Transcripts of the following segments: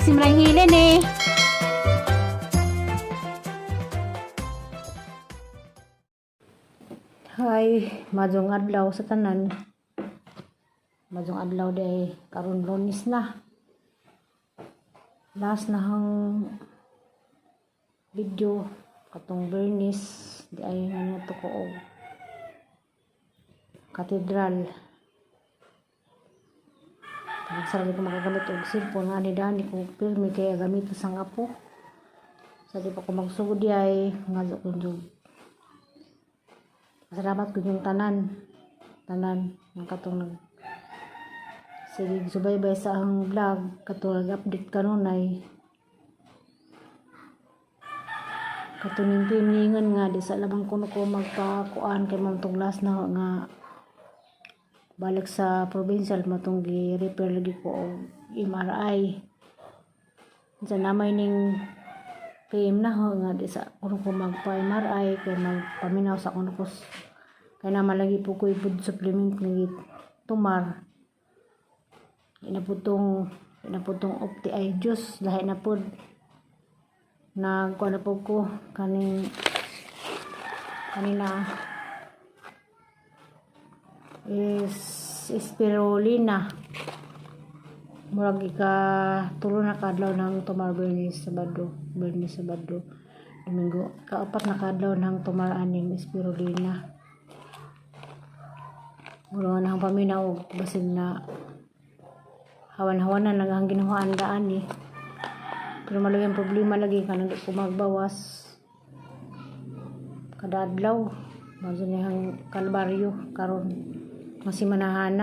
simrang hilin eh. Hay, majong adlaw sa tanan. Majong adlaw day karon Lunes na. Last na hang video katong Bernice di ay nga to ko og katedral. Sarili ko makagamit og cellphone nga ni Dani ko pirmi kaya gamit sang apo. Sa di pa ko magsugod di ay nga kunjog. Salamat ko yung tanan ng katong sige subaybay sa ang vlog katong nag-update kanunay katong piningan nga di sa labang kuno ko magpakuan kay mong tuglas na nga balik sa provincial matong gi-repair lagi ko og MRI sa namay ning PM na ho nga di sa kuno ko magpa-MRI kay magpaminaw sa kuno ko kay naman lagi po ko food supplement lagi tumar inaputong opti ay juice lahi na pod nagkuha na po ko kanina is spirulina murag ika tulo na kadlaw ng tumar Bernice Sabado Domingo kaapat na kadlaw ng tumar aning spirulina murag na ang paminaw basig na hawan-hawanan lang ang ginahuan daan eh pero malagi ang problema lagi kanang di ko magbawas kada adlaw maso niyang kalbaryo karon masimanahan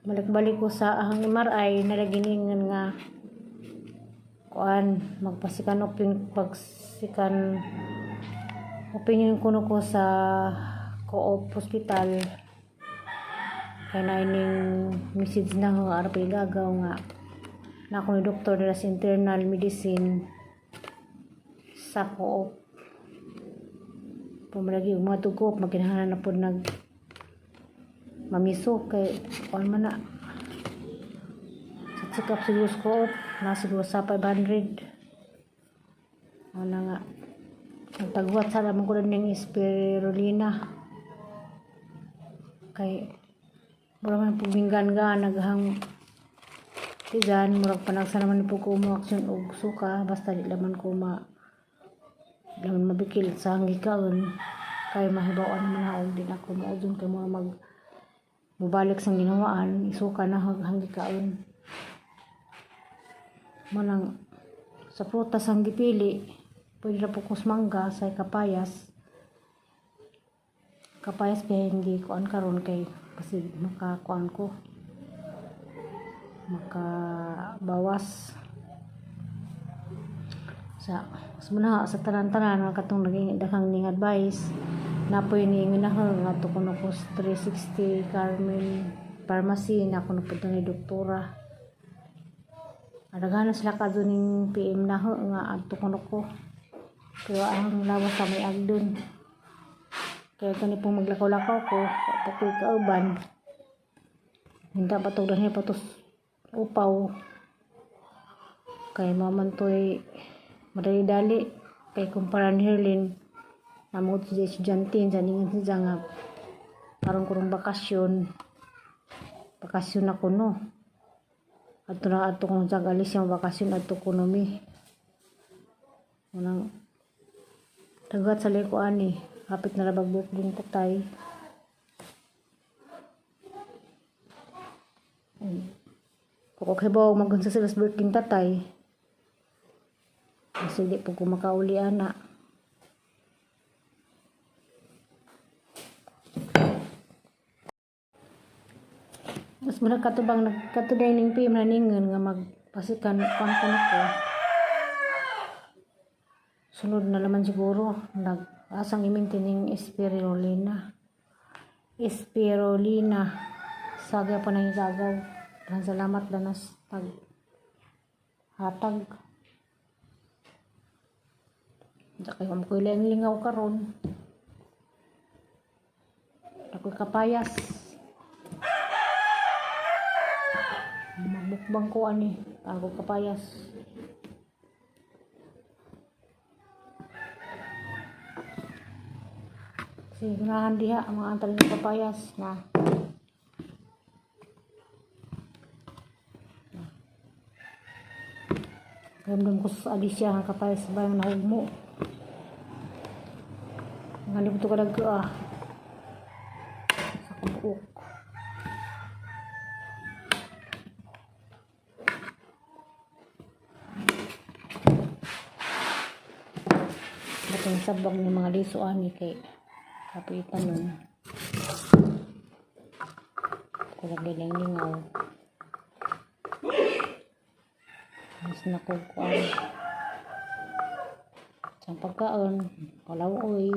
balik-balik ko sa ahang MRI nalaginingan nga kuan magpasikan opinion kuno ko sa Co-op Hospital kay na ining message na ho ara pa gagaw nga na ako ni doktor nila sa internal medicine sa Co-op pumalagi mga tugok magkinahanan na po nag mamiso kay kuan man na sa check up siguro sa Co-op na siguro sa 500 ano nga nagtagwat sa naman ko rin ng spirulina kay murag man pubinggan ga naghang tiyan murag panagsa naman po ko umaksyon og suka basta di laman ko laman mabikil sa hangikaon kay mahibawan naman na og di na ko maudyon kay mga mubalik sang ginawaan isuka na hangikaon manang sa prutas ang gipili pwede na po kusmangga sa kapayas kaya hindi kuan karon kay kasi makakuan ko makabawas sa sa tanan-tanan katong naging daghang ning advice napoy ni nginahang nga to kuno ko 360 Carmen Pharmacy na kuno pud ni doktora adaghan sila kadto ning PM na ho nga adto kuno ko pero ang lawas sa may agdon kaya kani pong maglakaw-lakaw ko papoy kauban hinda patugdan niya patos upaw kay mamantoy madali-dali kay kumpara ni Herlin namot si estudyante sa ningan siya nga karon kurong bakasyon ako no ato kung alis yung bakasyon ato kuno mi unang tagat sa liko ani hapit na rabagbuk din tatay kung bawa magun sa silas birthday tatay kasi di po ko makauli ana mas muna katubang nagkatuday ning PM na ningon nga magpasikan kampo na ko sunod na naman siguro asang i-maintain spirulina saga pa na isagaw dan salamat danas hatag kay mo ko lingaw karon ako kapayas Bukbang ko ani, ako kapayas. Kasi ganahan diha ang mga antal ng kapayas na. Ramdam ko sa alisya ang kapayas sa bayang nahugmo. Ngalip ito kadaga sa kabuok. Batang sabag ng mga liso ani kay kapitan nun. Kulagay lang lingaw. Mas nakukuan. Sa pagkaon, palawoy,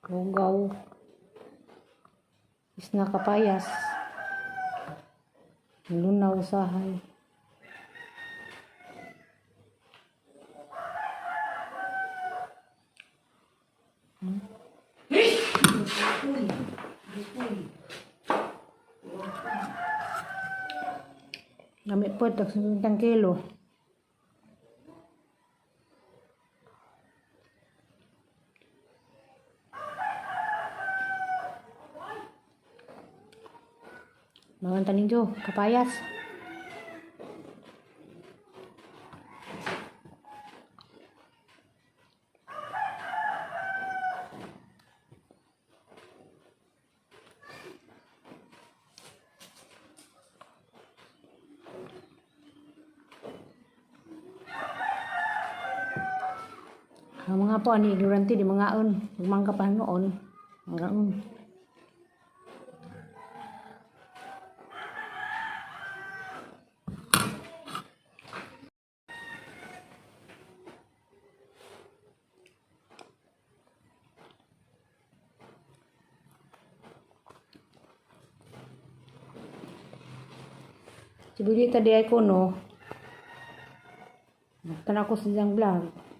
lugaw, isna kapayas, lunaw usahay. Gamit po ito, 50 kilo. Mga tanin jo, kapayas. Ang mga po ani ignorante di mangaon, magmangka pa noon. Mangaon. Si Bilita di ay ko no. Nagtan ako sa diyang vlog.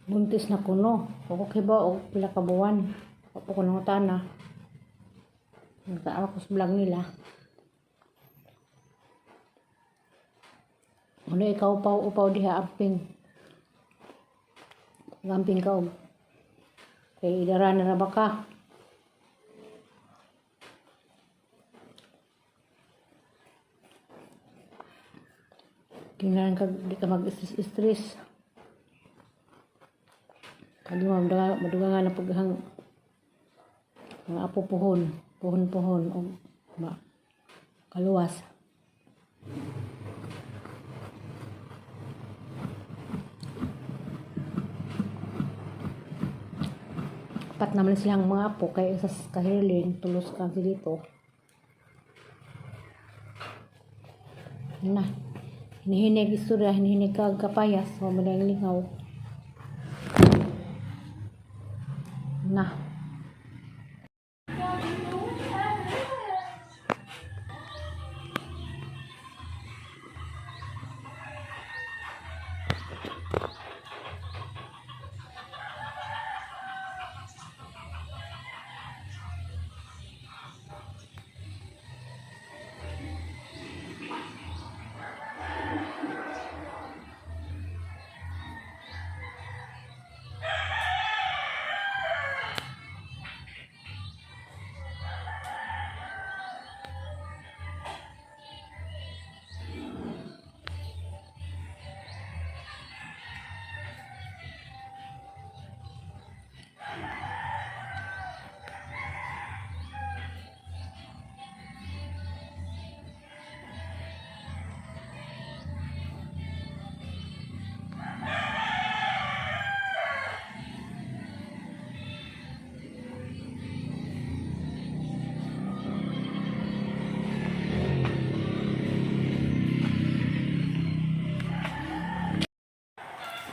Buntis na kuno. Ako kiba o pila ka buwan. Ako ko nang utana. Nagtaan ako sa vlog nila. Ano ikaw upaw diha amping. Gamping ka og. Kay idara na ba ka? Tingnan ka di ka mag-stress. Kali maduga nga na paghang mga apo puhon o kaluwas. Apat naman silang mga apo kaya sa kahirling tulos ka dito. Na hinihinig istorya, hinihinig ka kapayas, mamalang lingaw. Na.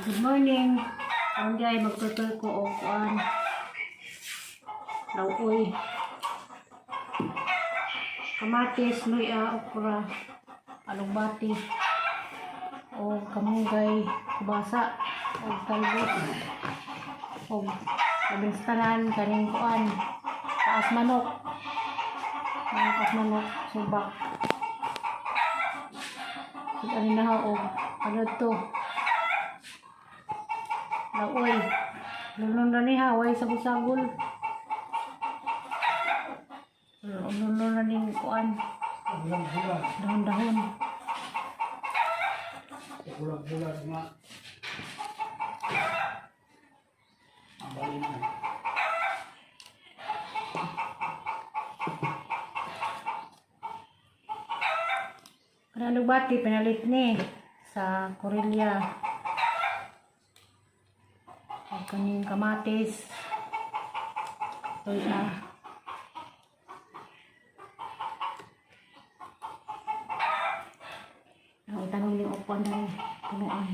Good morning. Ang day magprepare ko og kuan. Lauoy. Kamatis, luya, okra, alugbati, o kamunggay, kubasa, o talbos, o labinstanan, kaning kuan, taas manok, Pas manok, subak. Ano na ho, ano to? Laoy. Lulun na ni haway sagol-sagol. Lulun na ni kuan. Dahon-dahon. Bulan-bulan nga. Ambalin na. Kada lugbati pinalit ni sa Corellia. Ang kaning kamatis. Ito ang itanong ni upuan na punuan.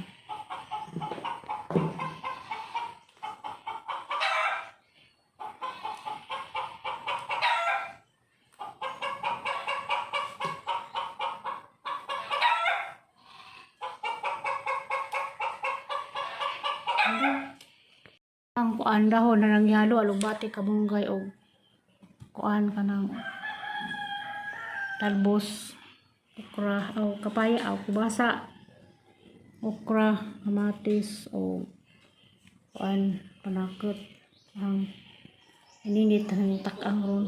Ang kuan dahon na nangyalo alugbati kabunggay og kuan kanang talbos, okra o kapaya o kubasa, okra, kamatis o kuan panakot ang ininit ng takang ron.